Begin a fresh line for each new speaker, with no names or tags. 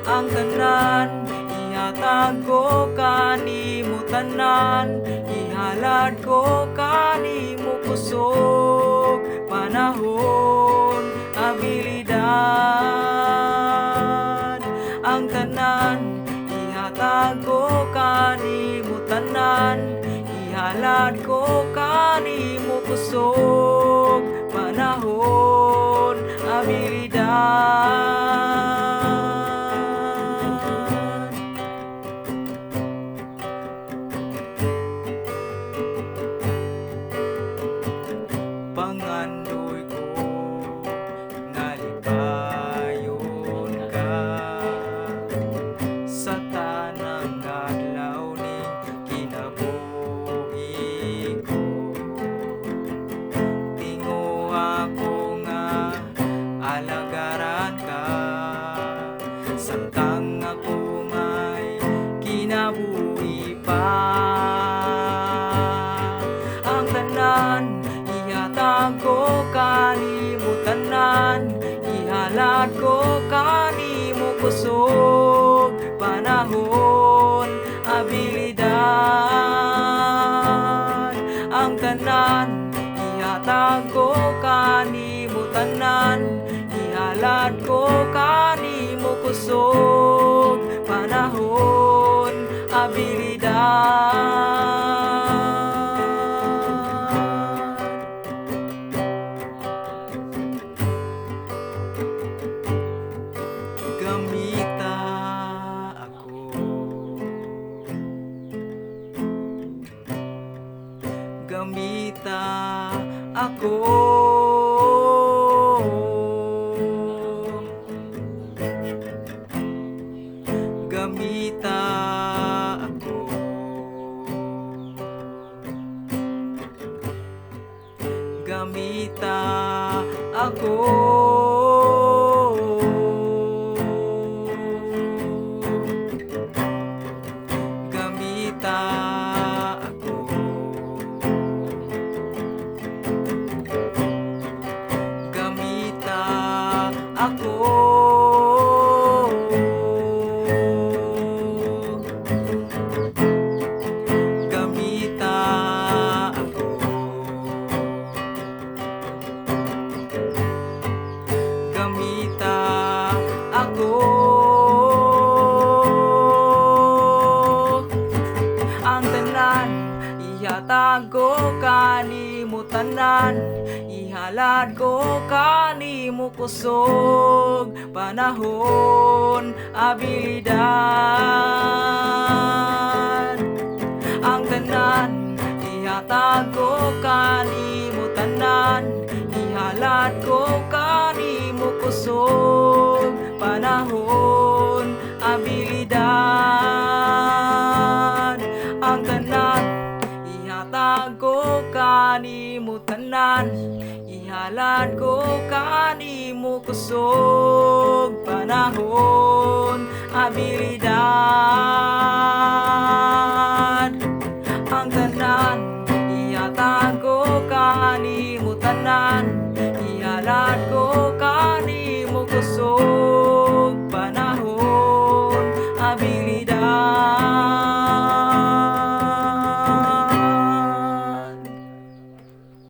ang tanan ihatag ko kanimo tanan, ihalad ko kanimo kusog panahon abilidad. Ang tanan ihatag ko kanimo tanan, ihalad ko kanimo kusog panahon abilidad. Pangandoy ko nga lipayon ka sa tanang adlaw ning kinabuhi ko. Tingo ako nga alagaran ka samtang ako may kinabuhi pa. Ang tanan ihatag ko kanimo tanan, ihalad ko kanimo kusog panahon abilidad. Ang tanan ihatag ko kanimo tanan, ihalad ko kanimo kusog panahon abilidad. Gamita ako, gamita ako, gamita ako, gamita ako. Gamita ako, gamita ako, gamita ako, gamita ako. Ang tanan ihatag ko kanimo tanan, ihalad ko kanimo kusog panahon abilidad. Ang tanan ihatag ko kanimo tanan, ihalad ko kanimo kusog panahon abilidad. Ang tanan ihatag ko kanimo tanan, ihalad ko kanimo kusog panahon abilidad. Ang tanan ihatag ko kanimo tanan, ihalad ko kanimo kusog panahon abilidad.